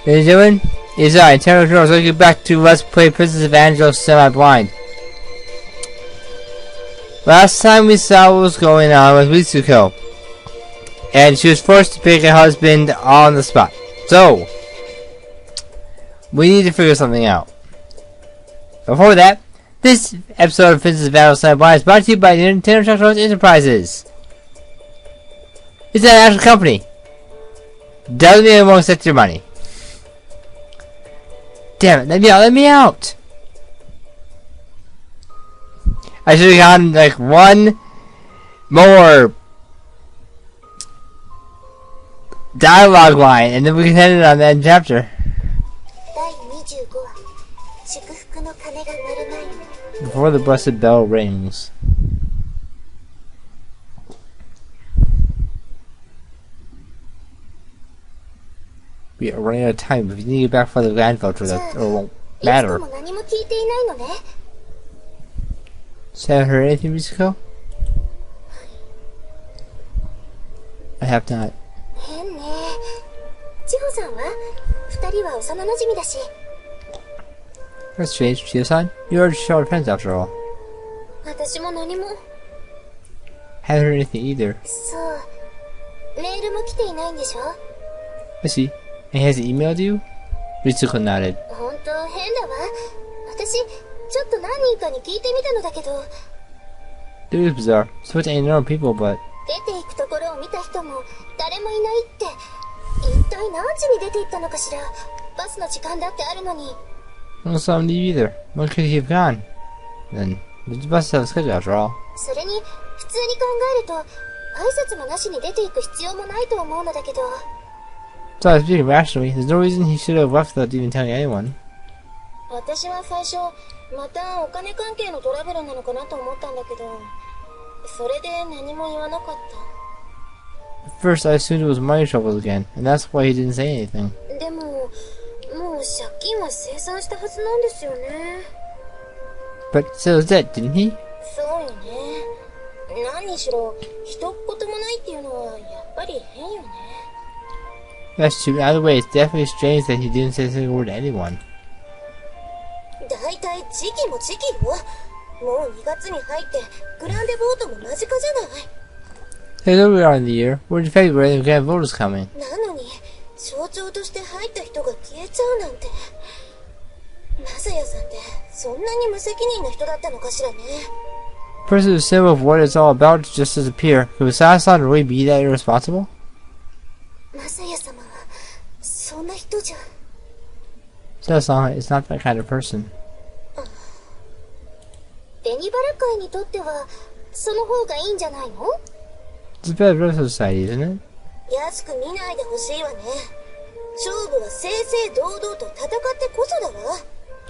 What are you doing? Is I, Terror Girls, welcome back to Let's Play Princess Evangile Semi-Blind. Last time we saw what was going on with Mitsuko, and she was forced to pick a husband on the spot. So, we need to figure something out. Before that, this episode of Princess Evangile Semi-Blind is brought to you by Nintendo Technology Enterprises. It's an actual company. Doesn't mean it won't accept your money. Damn it, let me out! I should have gotten like one more dialogue line and then we can end it on that chapter. Before the blessed bell rings. We are running out of time. If you need to get back for the land filter, that won't matter. So haven't heard anything, Mitsuko? I have not. That's strange, Chiyo-san. You are short friends after all. Haven't heard anything either. I see. And has he emailed you? Mitsuko nodded. It was bizarre. Supposed to ain't normal people, but... I don't saw him leave either. When could he have gone? Then, the bus have a schedule after all. So I was speaking rationally. There's no reason he should have left without even telling anyone. At first I assumed it was money troubles again, and that's why he didn't say anything. But so is that, didn't he? That's true. Either way, it's definitely strange that he didn't say a single word to anyone. Hey, look, we are in the year. We're in February and the grand vote is coming. Person who's symbol of what it's all about to just disappear. Could Masaya-san really be that irresponsible? Masaya-san is not that kind of person. It's a better for society, isn't it?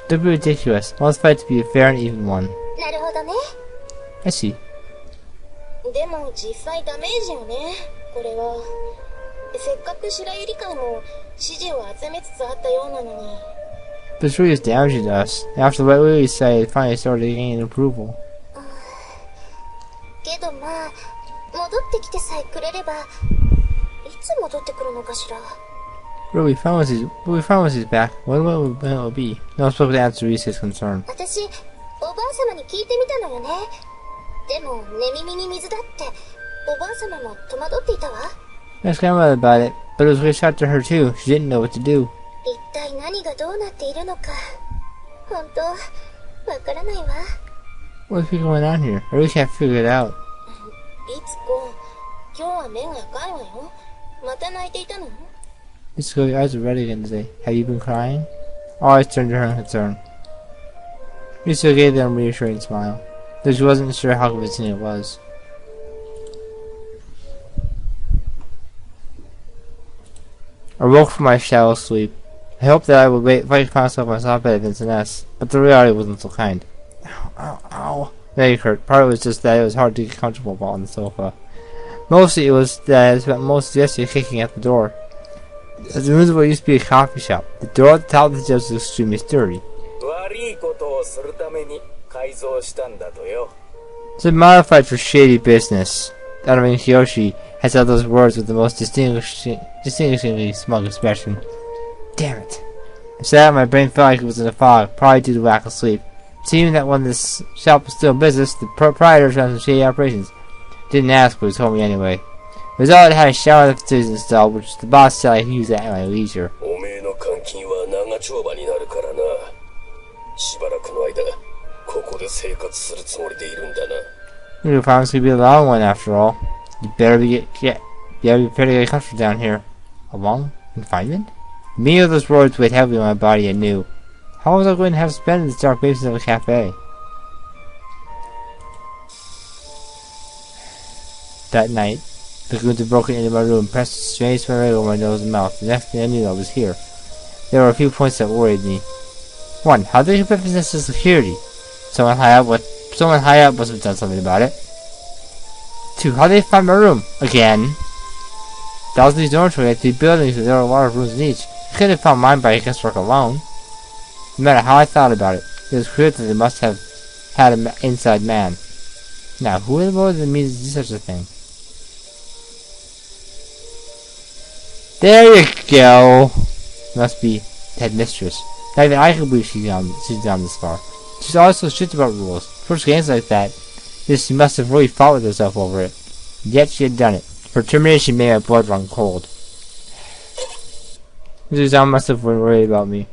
Don't be ridiculous. Let's fight to be a fair and even one. I see. This really is damaging to us. After what Lily said, it finally started gaining approval. Ruby found he's back. When will it be? No one spoke to answer Rise's concern. I asked Grandmother about it, but it was a great shock to her too. She didn't know what to do. What's going on here? I really can't figure it out. Mitsuko, your eyes are red again today. Have you been crying? Always turned to her in concern. Mitsuko gave them a reassuring smile, though she wasn't sure how convincing it was. I woke from my shallow sleep. I hoped that I would fight myself on top bed against an S, but the reality wasn't so kind. Ow, ow, ow. That hurt. Part of it was just that it was hard to get comfortable on the sofa. Mostly it was that I spent most of yesterday kicking at the door. As the room of what used to be a coffee shop, the door at the top of the steps was extremely sturdy. It's been modified for shady business. Donovan Kiyoshi has said those words with the most distinguishingly smug expression. Damn it. I sat up, my brain felt like it was in a fog, probably due to lack of sleep. Seeing that when this shop was still in business, the proprietor was running some shady operations. Didn't ask, but he told me anyway. The result, I had a shower of facilities installed, which the boss said I could use at my leisure. Your promise could be a long one after all. You better be prepared to get comfortable down here. Alone? Confinement? Many of those words weighed heavily on my body and knew. How was I going to have to spend in this dark basement of a cafe? That night, the goons had broken into my room, pressed a strange smell over my nose and mouth. The next thing I knew, I was here. There were a few points that worried me. 1. How did they get business security? Someone high up must have done something about it. 2. How did they find my room? Again. Thousands of these dormitories had 3 buildings and there were a lot of rooms in each. I couldn't have found mine by guesswork alone. No matter how I thought about it, it was clear that they must have had an inside man. Now, who in the world did it mean to do such a thing? There you go! Must be headmistress. Not even I can believe she's gone this far. She's always so strict about rules. First games like that, she must have really fought with herself over it. Yet she had done it. Her determination made my blood run cold. Mrs. Down must have been worried about me.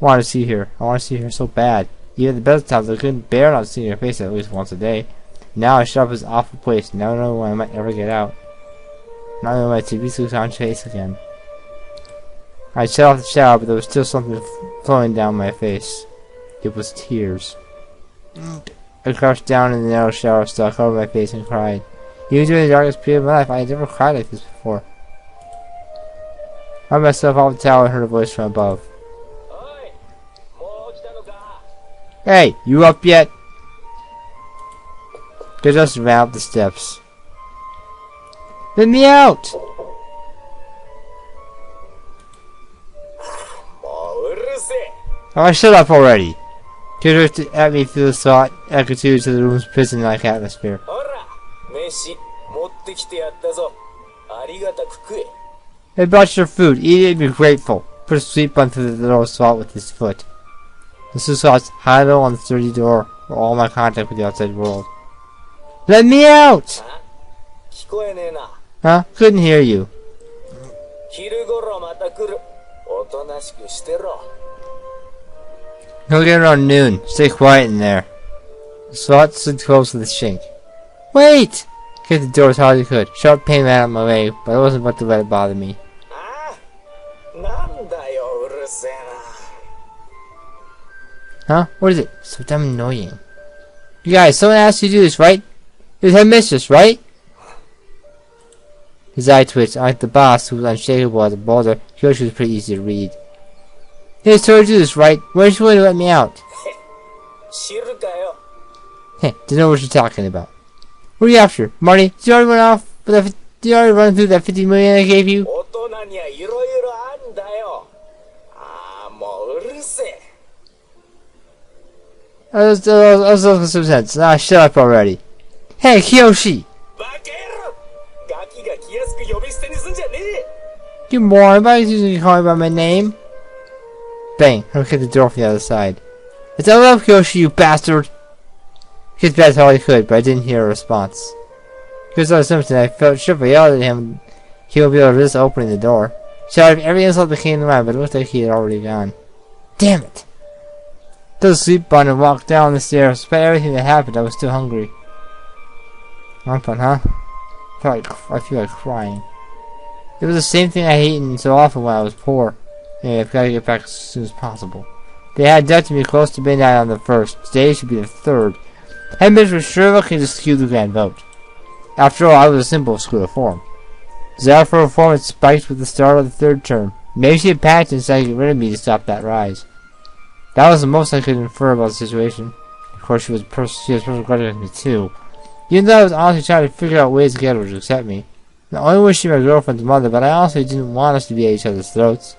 I want to see her. I want to see her so bad. Even at the best times, I couldn't bear not seeing her face at least once a day. Now I shut up this awful place. Now I don't know when I might ever get out. Now I know my TV screws on face again. I shut off the shower, but there was still something flowing down my face. It was tears. I crouched down in the narrow shower stall, covered my face, and cried. Even during the darkest period of my life, I had never cried like this before. I myself off the towel and heard a voice from above. Hey, you up yet? They just ran up the steps. Let me out! Oh, shut up already! She looked at me through the thought attitude to the room's prison-like atmosphere. I brought your food. Eat it and be grateful. Put a sweet bun through the door salt with his foot. The Susauts high low on the sturdy door were all my contact with the outside world. Let me out! Huh? Couldn't hear you. He'll get around noon. Stay quiet in there. The SWAT stood close to the sink. Wait! Kicked the door as hard as he could. Sharp pain ran out my way, but I wasn't about to let it bother me. Huh? What is it? So damn annoying. You guys, someone asked you to do this, right? It was headmistress, right? His eye twitched. Unlike the boss, who was unshakable as a boulder, Kyoshi was pretty easy to read. Hey, it's told you to do this, right? Why didn't you want to let me out? Hey, don't know what you're talking about. What are you after? Marty, did you already run off? Did you already run through that 50 million I gave you? I was looking for some sense. Ah, shut up already. Hey, Kyoshi! You moron, why is you calling me by my name? Bang, I kicked the door from the other side. It's all up, Kyoshi, you bastard! He kicked back all he could, but I didn't hear a response. Because I was something, I felt sure if I yelled at him, he would be able to resist opening the door. Shouted every insult that came to mind, but it looked like he had already gone. Damn it! I took a sleep bun and walked down the stairs. Despite everything that happened, I was still hungry. Not fun, huh? I feel like crying. It was the same thing I hated so often when I was poor. Anyway, I've got to get back as soon as possible. They had abducted me close to midnight on the 1st. Today should be the 3rd. Headmistress was sure looking to skew the grand vote. After all, I was a symbol of school reform. Desire for reform had spiked with the start of the 3rd term. Maybe she had panicked and decided to get rid of me to stop that rise. That was the most I could infer about the situation. Of course, she was personally grudging me too. Even though I was honestly trying to figure out ways to get her to accept me. Not only was she my girlfriend's mother, but I honestly didn't want us to be at each other's throats.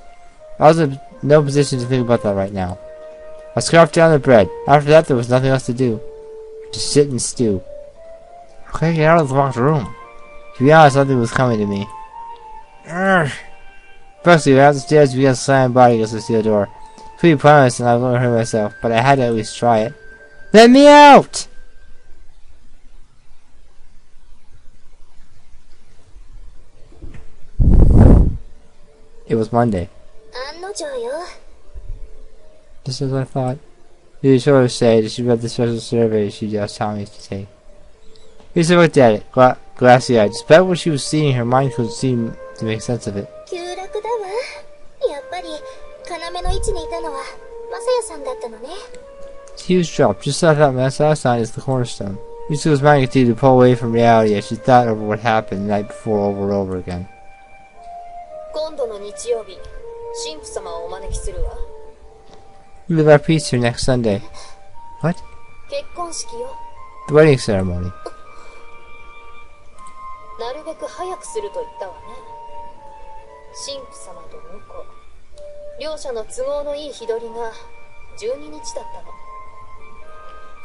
I was in no position to think about that right now. I scarfed down the bread. After that, there was nothing else to do. Just sit and stew. How can I get out of the locked room? To be honest, nothing was coming to me. Urgh. Firstly, we went upstairs began slamming body against the steel door. Pretty promised, and I wouldn't hurt myself, but I had to at least try it. Let me out! It was Monday. Just as I thought. You sort of say that she read the special survey she asked Tommy to take. Lisa looked at it, glassy-eyed. Despite what she was seeing, her mind couldn't seem to make sense of it. It's a huge drop. Just like that Masaya-san is the cornerstone. Lisa was minding to pull away from reality as she thought over what happened the night before over and over again. We will have peace here next Sunday. What? The wedding ceremony.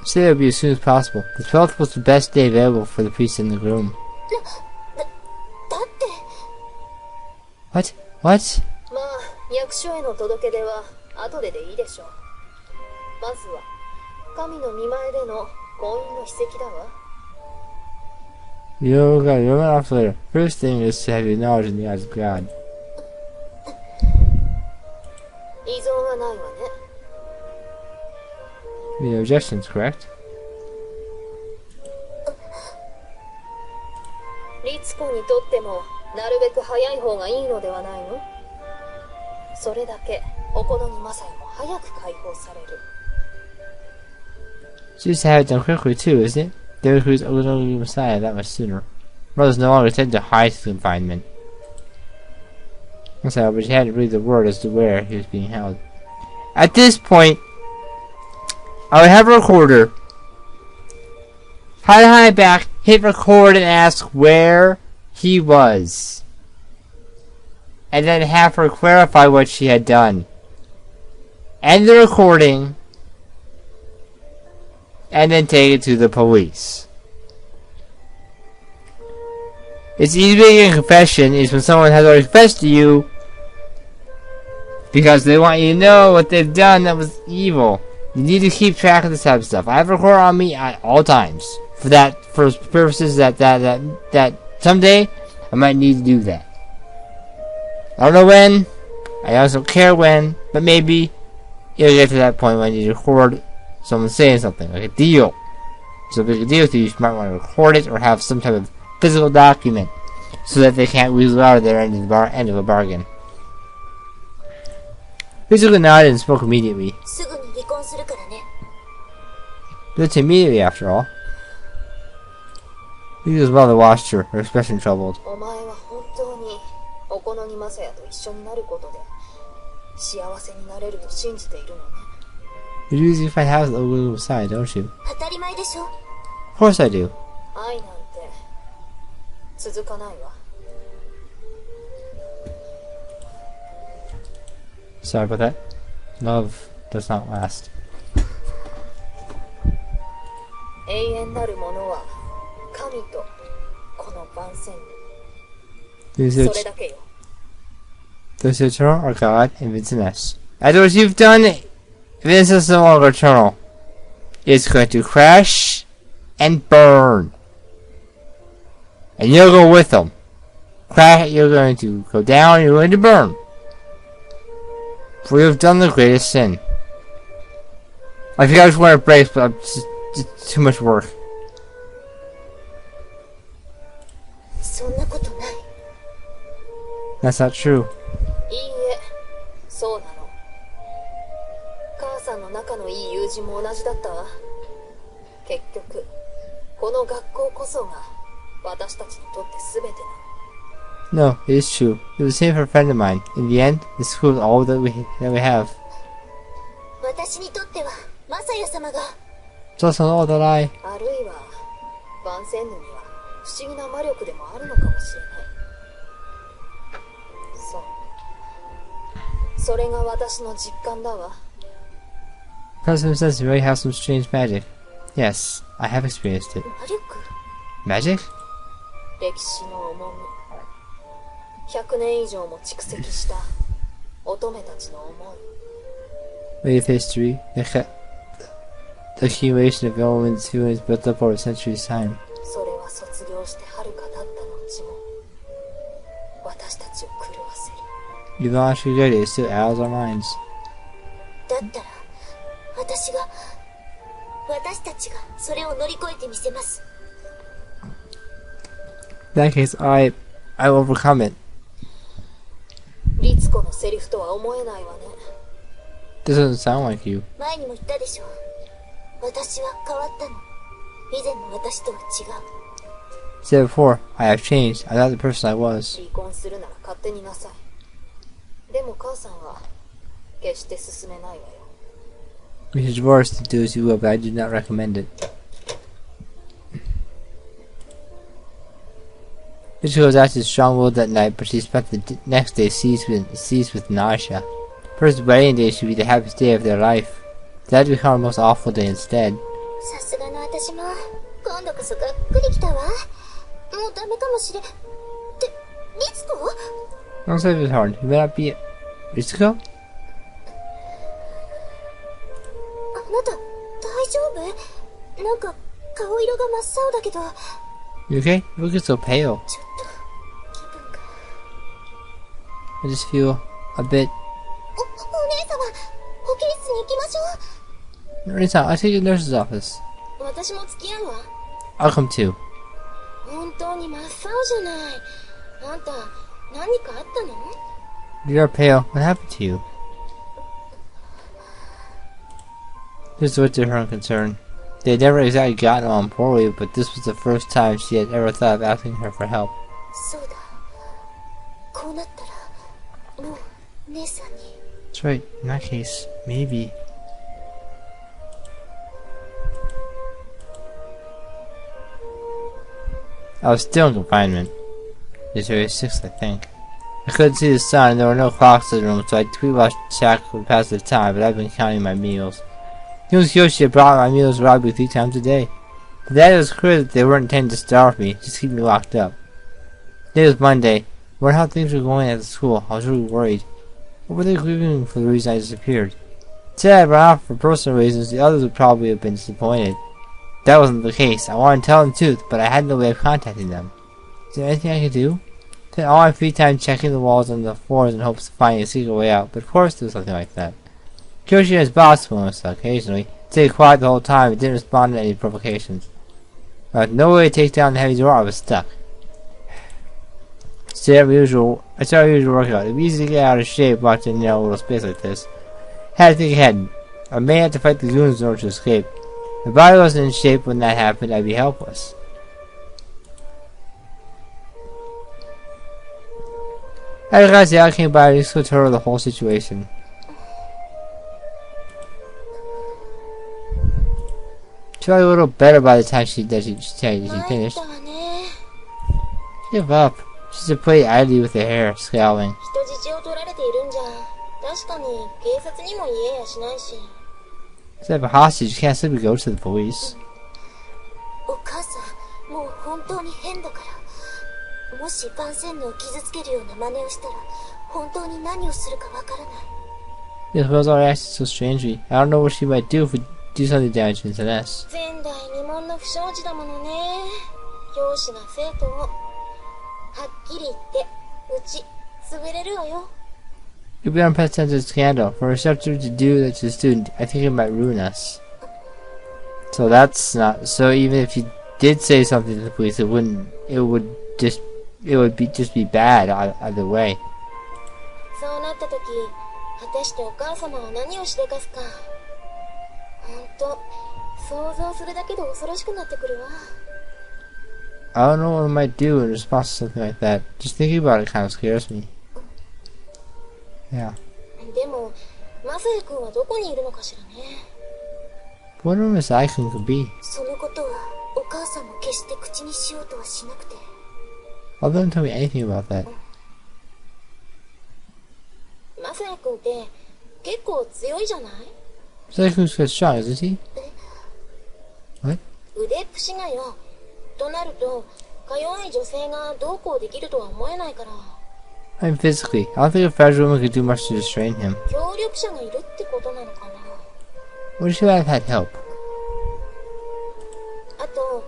Say it would be as soon as possible. The 12th was the best day available for the priest and the groom. What? What? You're going off later. First thing is to have your knowledge in the eyes of God. No objections, correct? Just have it done quickly too, isn't it? They recruit originally Messiah that much sooner. Brothers no longer tend to hide his confinement. Messiah, but he had to read the word as to where he was being held. At this point, I would have a recorder, hide behind my back, hit record and ask where he was. And then have her clarify what she had done. End the recording. And then take it to the police. It's easy to make a confession is when someone has already confessed to you because they want you to know what they've done that was evil. You need to keep track of this type of stuff. I have a recorder on me at all times for purposes that someday I might need to do that. I don't know when. I also don't care when, but maybe you'll get to that point when you record someone saying something, like a deal. So if it's a deal to you, you might want to record it or have some type of physical document so that they can't weasel out of their end of a bargain. Basically nodded and spoke immediately. It's immediately after all. Lisa's mother watched her expression troubled. You do usually find houses on the little side, don't you? Of course I do. Sorry about that. Love does not last. Those who eternal are God and Vincent S. After what you've done, Vincent's no longer eternal. It's going to crash and burn. And you'll go with them. You're going to go down, you're going to burn. For you have done the greatest sin. I think I just want to break, but it's too much work. That's not true. No, it is true. It was the same for a friend of mine. In the end, the school is all that we have. It's also all that I... President says you really have some strange magic. Yes, I have experienced it. Magic? 100年以上も蓄積した乙女たちの思い。Way of history, the accumulation of women's feelings built up over centuries' time. それは卒業して遥か経った後も私たちを狂わせる。 Even after we graduate, it still addles our minds. だったら私たちがそれを乗り越えてみせます。 In that case, I will overcome it. リツコのセリフとは思えないわね。 This doesn't sound like you. 前にも言ったでしょ。私は変わったの。以前の私とは違う。 Said before, I have changed. I'm not the person I was. 離婚するなら勝手になさい。でも母さんは決して勧めないわよ。 We should divorce to do as you will, but I do not recommend it. Mitchell was actually strong-willed that night, but she spent the next day seized with nausea. First wedding day should be the happiest day of their life. That had become a most awful day instead. さすがの私も今度こそがっくりきたわ。もうダメかもしれ。ってリツコ？ Don't say it was hard. You may not be Ritsuko? あなた大丈夫？なんか顔色が真っ青だけど。 You okay? You look so pale. ちょっと気分が。 I just feel a bit. お姉様、保健室に行きましょう。 Rita, I'll take you to the nurse's office. 私も付き合うわ。 I'll come too. 本当に真っ青じゃない。あんた何かあったの？ You're pale. What happened to you? Just looked at her in concern. They had never exactly gotten along poorly, but this was the first time she had ever thought of asking her for help. そうだ。こうなったらもう姉さんに。 That's right. In that case, maybe. I was still in confinement. January 6th, I think. I couldn't see the sun, and there were no clocks in the room, so I tweet-watched Shaq to pass the time, but I've been counting my meals. Yoshi had brought my meals probably 3 times a day. But that was clear that they weren't intending to starve me, just keep me locked up. Today was Monday. I wondered how things were going at the school. I was really worried. What were they grieving for the reason I disappeared? Said I ran off for personal reasons, the others would probably have been disappointed. That wasn't the case. I wanted to tell them the truth, but I had no way of contacting them. Is there anything I could do? Spent all my free time checking the walls and the floors in hopes of finding a secret way out, but of course there was something like that. Kyoshi and his boss was occasionally. Stayed quiet the whole time and didn't respond to any provocations. With no way to take down the heavy door, I was stuck. I started my usual workout. It'd be easy to get out of shape watching a little space like this. Had to think ahead. I may have to fight the goons in order to escape. If my body wasn't in shape when that happened, I'd be helpless. After class, the out came by and explained to her the whole situation. She felt a little better by the time she finished. Give up. She just played idly with her hair, scowling. Instead of a hostage, you can't simply go to the police. お母さん、もう本当に変だから。もし万線のを傷つけるような真似をしたら、本当に何をするかわからない。Yes, Will's already acted so strangely. I don't know what she might do if we do something damaging to Ness. 前代未聞の不祥事だものね。教師が生徒を。はっきり言って、うち、潰れるわよ。It would be unprecedented scandal. For a receptor to do that to a student, I think it might ruin us. So that's not. So even if you did say something to the police, it would just be bad either way. そうなった時、果たしてお母様は何をしでかすか。本当、想像するだけで恐ろしくなってくるわ。I don't know what I might do in response to something like that. Just thinking about it kind of scares me. Yeah. でも、マサヤ君はどこにいるのかしらね。What room is Aikun could be? そのことはお母さんも決して口にしようとはしなくて。I'll let him tell me anything about that. マサヤ君って結構強いじゃない？ Aikun's quite strong, isn't he? What? 腕っぷしがよ。となると、か弱い女性がどうこうできるとは思えないから。I mean, physically. I don't think a fragile woman could do much to restrain him. 協力者がいるってことなのかな。 Would she have had help? あと、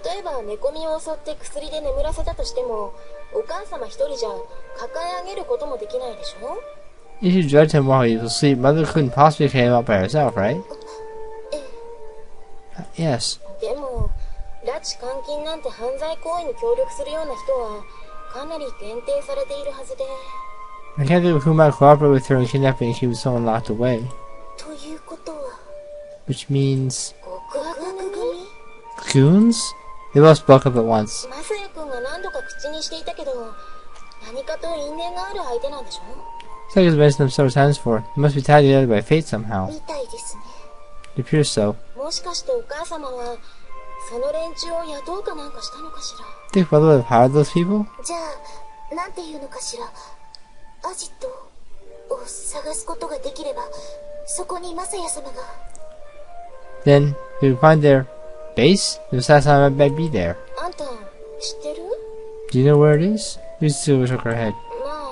例えば寝込みを襲って薬で眠らせたとしても、お母様一人じゃ抱え上げることもできないでしょ。 If you drugged him while he was asleep, Mother couldn't possibly carry him out by herself, right? ええ。 Yes. でも、拉致監禁なんて犯罪行為に協力するような人はかなり限定されているはずで。 I can't think of who might cooperate with her in kidnapping and keeping someone locked away. ということは、 Which means... 極悪組？ goons? They both spoke up at once. マサヤ君が何度か口にしていたけど、何かと因縁がある相手なんでしょ。 It's like it's mentioned them several times before. They must be tied together by fate somehow. みたいですね。 It appears so. もしかしてお母様はその連中を雇うかなんかしたのかしら。 Think Mother would have hired those people? じゃあ、なんていうのかしら。アジトを探すことができれば、そこにマサヤ様が。 Then we would find their base? The last time I might be there. あんた、知ってる？ Do you know where it is? Ritsuko shook her head. ま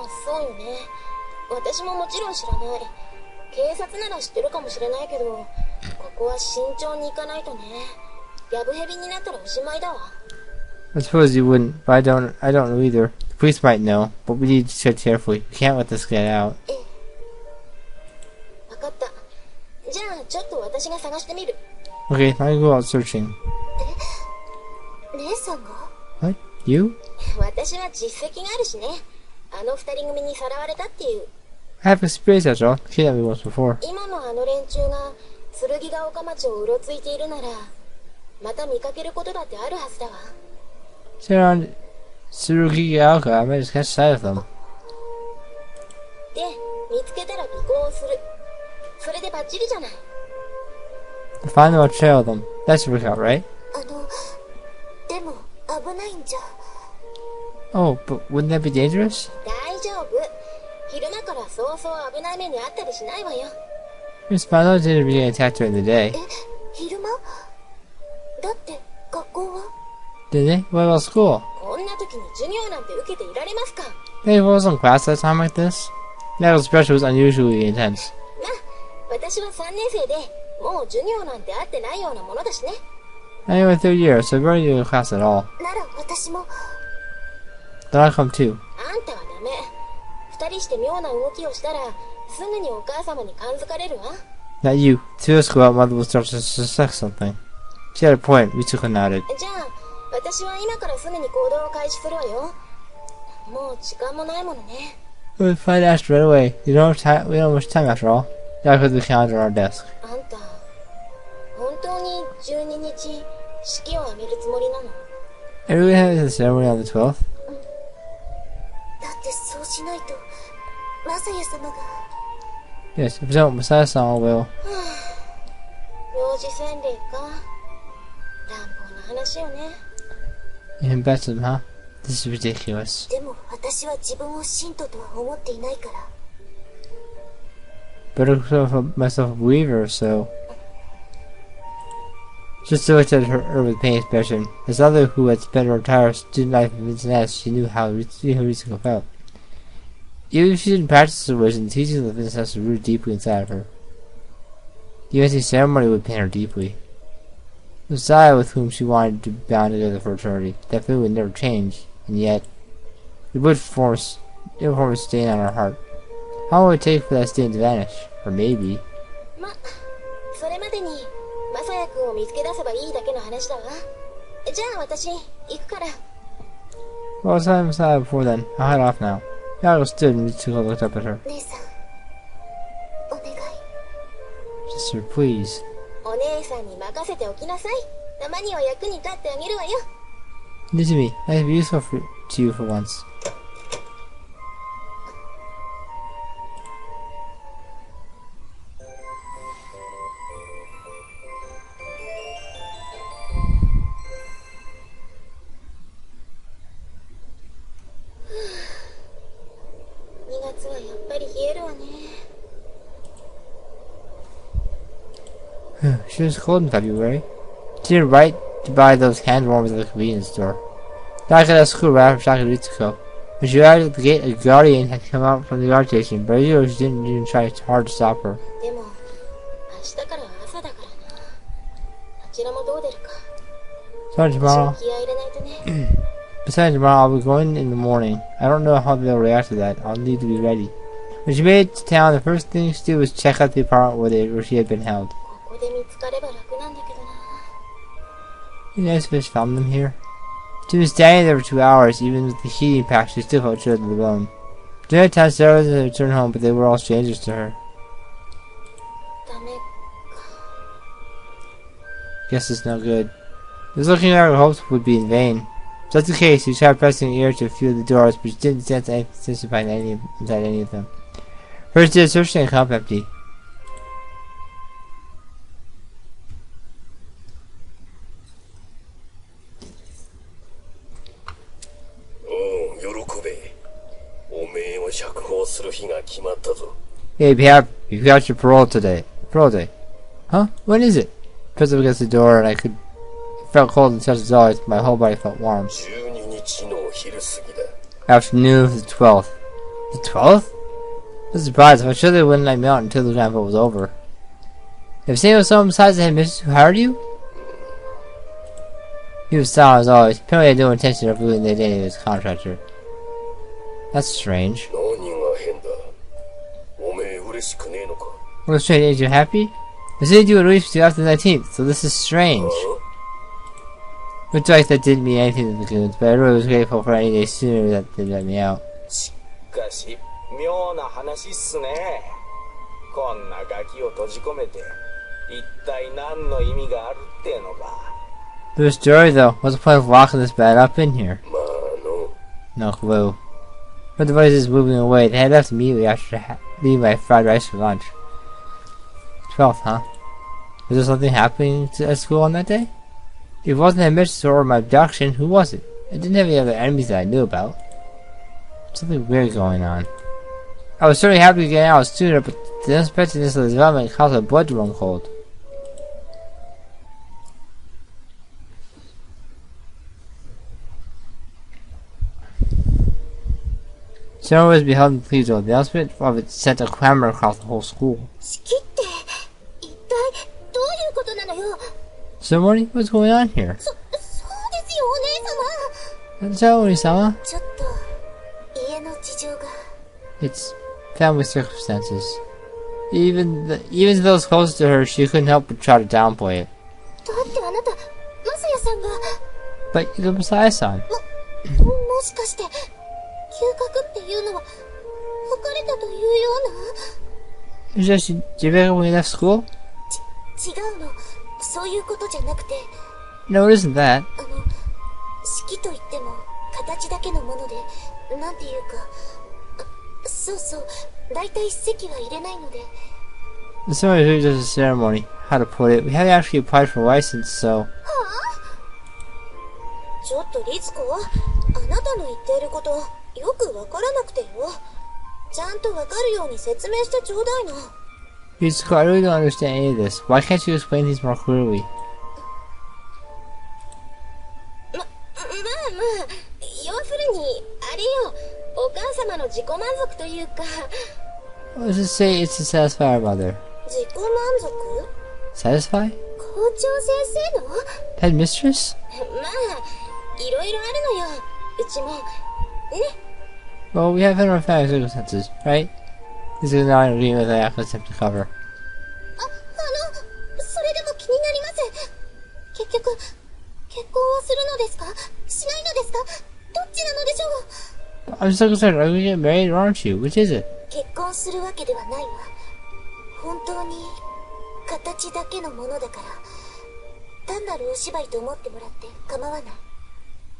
あ、そうよね。私ももちろん知らない。警察なら知ってるかもしれないけど、ここは慎重に行かないとね。ヤブヘビになったらおしまいだわ。 I suppose you wouldn't, but I don't know either. The police might know, but we need to tread carefully. We can't let this get out. ええ。わかった。じゃあ、ちょっと私が探してみる。 Okay, I'll go out searching. 姉さんが？ What? You? 私は実績があるしね。あの二人組にさらわれたっていう。 I have experience after all. She kidnapped me once before. 今のあの連中が剣ヶ丘町をうろついているなら、また見かけることだってあるはずだわ。 Sit around Tsurugi-gaoka. I might just catch sight of them. で、見つけたら尾行をする。それでバッチリじゃない。 Find them, I'll trail them. That should work out, right? でも危ないんじゃ。 Oh, but wouldn't that be dangerous? 大丈夫。昼間からそうそう危ない目にあったりしないわよ。 Miss Milo didn't be getting attacked during the day. 昼間？だって学校は？ Did they? What about school? こんな時に授業なんて受けていられますか？ They wasn't class at a time like this. Natal's pressure was unusually intense. まあ、私は3年生で、もう授業なんてあってないようなものだしね。I'm in my third year, so I barely knew the class at all. なら私も。 Then I come too. あんたはダメ。二人して妙な動きをしたら、すぐにお母様に感づかれるわ。 Not you. Two of us go out, Mother will start to suspect something. She had a point. Ritsuko nodded. じゃあ、私は今からすぐに行動を開始するわよ。もう時間もないものね。 We'll find Ash right away. We don't have much time after all. Now I put the calendar on our desk. あんた、本当に12日、式を挙げるつもりなの？ Are we having the ceremony on the 12th? だってそうしないと、マサヤ様が。 Yes, if we don't, Masaya-san will. 幼児洗礼か。乱暴な話よね。 Even better, huh? This is ridiculous. でも私は自分を信徒とは思っていないから。 Better myself a believer, so. Just looked at her with pain expression. As other who had spent her entire student life in Vincent, she knew how Ritsuko felt. Even if she didn't practice the religion, the teachings of Vincent rooted deeply inside of her. The ending ceremony would pain her deeply. The Messiah with whom she wanted to bound together for eternity, that feeling would never change, and yet it would form a stain on her heart. How long would it take for that stain to vanish? Or maybe. ま、それまでにマサヤ君を見つけ出せばいいだけの話だわ。じゃあ私行くから。 Well, I saw Messiah before then. I'll head off now. Yago stood and Mitsuko looked up at her. 姉さん、お願い。 Sister, please. お姉さんに任せておきなさい。たまには役に立ってあげるわよ。 Listen to me. I can be useful to you for once. She was cold in February. She didn't write to buy those hand warmers at the convenience store. Back at school right after talking to Ritsuko. When she arrived at the gate, a guardian had come out from the guard station, but she didn't even try hard to stop her. でも明日からは朝だからな。あちらもどう出るか。 So tomorrow. 気合い入れないとね。 Besides, tomorrow I'll be going in the morning. I don't know how they'll react to that. I'll need to be ready. When she made it to town, the first thing she did was check out the apartment where she had been held. ここで見つかれば楽なんだけどな。 You nice fish found them here. She was standing there for 2 hours. Even with the heating pack, she still felt chilled to the bone. During that time, Sarah was to return home, but they were all strangers to her. ダメか。 Guess it's no good. He was looking at her hopes would be in vain. Just in case, he tried pressing ear to a few of the doors, but she didn't sense anything inside any of them. First, she did searching and come empty. 喜べ。おめえを釈放する日が決まったぞ。 Hey, you got your parole today. Parole day. Huh? When is it? Pressed up against the door, and I felt cold and touched as always. My whole body felt warm. 12日の昼過ぎだ。 Afternoon of the 12th. The 12th? I was surprised. I'm sure they wouldn't let me out until the grandpa was over. If Sam was someone besides the headmistress who hired you? He was silent as always. Apparently had no intention of ruling the identity of his contractor. That's strange. 何が変だ。おめえ嬉しくねえのか。 What's strange? Ain't you happy? I said you would release you after the 19th, so this is strange. Looks like that didn't mean anything to the goons, but I really was grateful for any day sooner that they let me out. しかし妙な話っすね。こんなガキを閉じ込めて一体何の意味があるってのか。 The story though, what's the point of locking this bad up in here? まあの。 No clue. But the voices moving away, they had left immediately after leaving my fried rice for lunch. 12th, huh? Was there something happening at school on that day? If it wasn't the mistress or my abduction, who was it? I didn't have any other enemies that I knew about. Something weird going on. I was certainly happy to get out sooner, but the unexpectedness of the development caused my blood to run cold. Sarah was beheld in Cleveland. The announcement of it sent a clamor across the whole school. 式って一体どういうことなのよ。 Ceremony? What's going on here? そうですよお姉様。 Ceremony-sama? ちょっと家の事情が。 It's family circumstances. Even those close to her, she couldn't help but try to downplay it. だってあなた、マサヤさんが。 But you're Messiah-san. もしかして嗅覚っていうのは別れたというような。 Did you back when we left school? 違うの、そういうことじゃなくて。 No, it isn't that. 式といっても形だけのもので、なんていうか、そうそう、大体席は入れないので。 The ceremony is just a ceremony. How to put it? We haven't actually applied for a license, so. はあ？ちょっとリツコ、あなたの言っていることよくわからなくてよ。ちゃんとわかるように説明してちょうだいな。 Yusuko, I really don't understand any of this. Why can't you explain things more clearly? まあ要するにあれよ、お母様の自己満足というか。 Let's just say it's to satisfy our mother. 自己満足？ Satisfy? 校長先生の？ Headmistress? まあいろいろあるのよ、うちもね。 Well, we have had our family circumstances, right? This is not an agreement that I can attempt to cover. それでも気になります。結局結婚はするのですか、しないのですか、どっちなのでしょう。 I'm so concerned. Are we getting married or aren't you? Which is it? 結婚するわけではないわ。本当に形だけのものだから、単なるお芝居と思ってもらって構わない。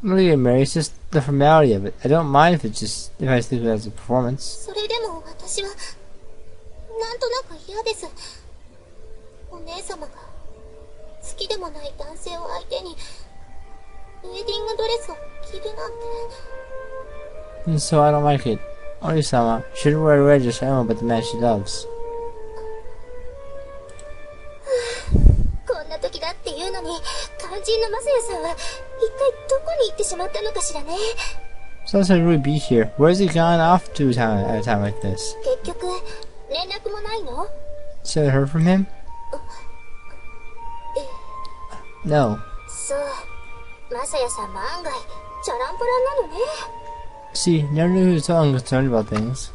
I'm not getting married. It's just the formality of it. I don't mind if I think of it as a performance. それでも私はなんとなく嫌です。お姉様が好きでもない男性を相手にウェディングドレスを着るなんて。 And so I don't like it. Oni-sama shouldn't wear a red dress for anyone but the man she loves. こんな時だっていうのに、肝心のマサヤさんは一体どこに行ってしまったのかしらね。So that's really be here. Where's he gone off to at a time like this? 結局連絡もないの？ Should I heard from him? No. そう、マサヤさんも案外チャランポランなのね。 See, never knew he was so unconcerned about things.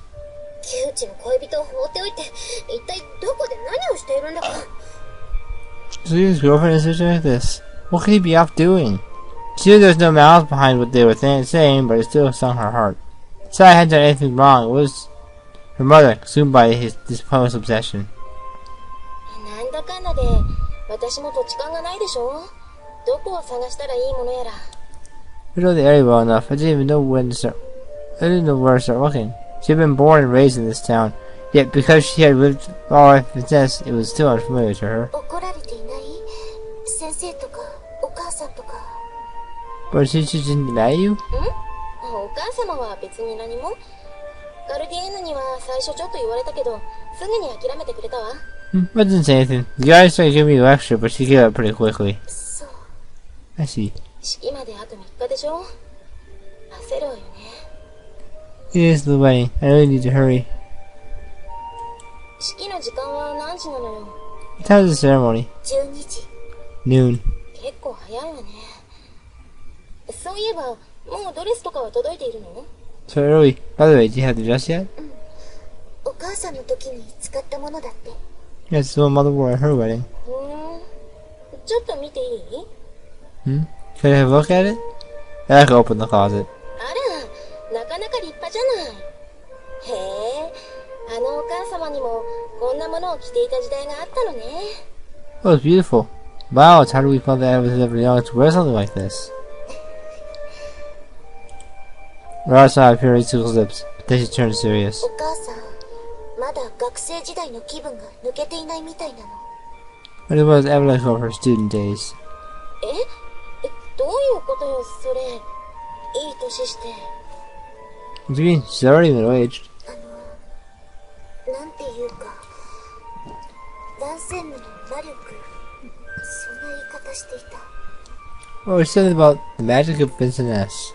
窮地の恋人を放っておいて、一体どこで何をしているんだか。 So his girlfriend is such like this. What could he be off doing? She knew there was no malice behind what they were saying, but it still stung her heart. Sai hadn't done anything wrong. It was her mother, consumed by this poet's obsession. なんだかんだで、私も土地勘がないでしょ。どこを探したらいいものやら。 I know the area well enough. I didn't know where to start looking. She had been born and raised in this town, yet because she had lived all life in this, it was still unfamiliar to her. 怒られていない？先生とかお母さんとか。 But she didn't lie to you? お母様は別に何も。ガルディエーヌには最初ちょっと言われたけど、すぐに諦めてくれたわ。I didn't say anything. The guy started giving me a lecture, but she gave up pretty quickly. そう。 I see. 式まであと3日でしょ。焦るわよね。 It is the wedding. I really need to hurry. 式の時間は何時なのよ。 What time is the ceremony? 12時。 Noon. 結構早いわね。そういえば、もうドレスとかは届いているの？ So early. By the way, do you have the dress yet? お母さんの時に使ったものだって。 Yes, it's the one Mother wore at her wedding. ちょっと見ていい？ Can I have a look at it? I can open the closet. あら、なかなか立派じゃない。へえ、あのお母様にもこんなものを着ていた時代があったのね。 Oh, it's beautiful. Wow, it's hard to believe that I was ever young to wear something like this. Rara saw a pair of Itsuko's lips, but then she turned serious. お母さん、まだ学生時代の気分が抜けていないみたいなの。 But it was ever like of her student days. どういうことよ、それ。いい年して。 What do you mean? She's already middle-aged. なんていうか、男性部の魔力、そんな言い方していた。 Oh, it's something about the magic of Vincent S.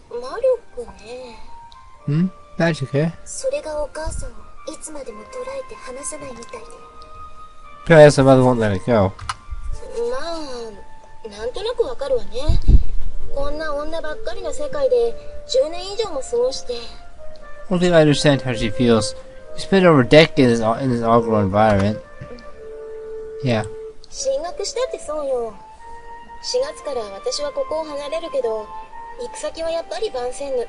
魔力ね。Magic, eh? それがお母さんをいつまでも捉えて離さないみたいで。 Apparently that's the mother won't let it go. まあ、なんとなくわかるわね。こんな女ばっかりの世界で10年以上も過ごして。 I don't think I understand how she feels. You spent over decades in this all-grown environment. Yeah. 進学したってそうよ。4月から私はここを離れるけど、行く先はやっぱり番宣ぬ。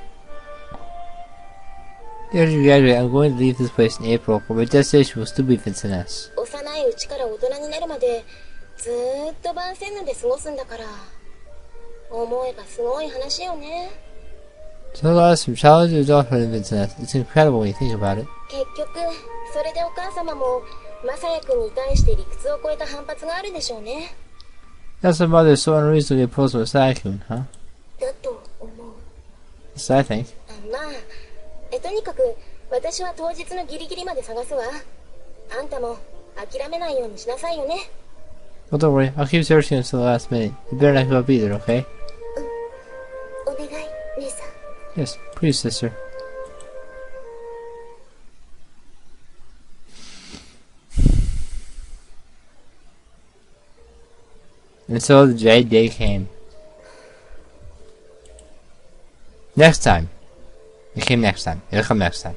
After you graduate, I'm going to leave this place in April, but my destination will still be Vincent S. 幼いうちから大人になるまでずーっと番宣ぬで過ごすんだから。思えばすごい話よね。 So a lot from childhood to adulthood in Vincent S. It's incredible when you think about it. 結局、それでお母様もマサヤ君に対して理屈を超えた反発があるでしょうね。 That's why mother is so unreasonably opposed to Masai-kun, huh? だと思う。 That's what I think. まあ、とにかく私は当日のギリギリまで探すわ。あんたも諦めないようにしなさいよね。 Well, don't worry. I'll keep searching until the last minute. You better not give up either, okay? お願い、姉さん。 Yes, please, sister. And so the dread day came. Next time. It came next time. It'll come next time.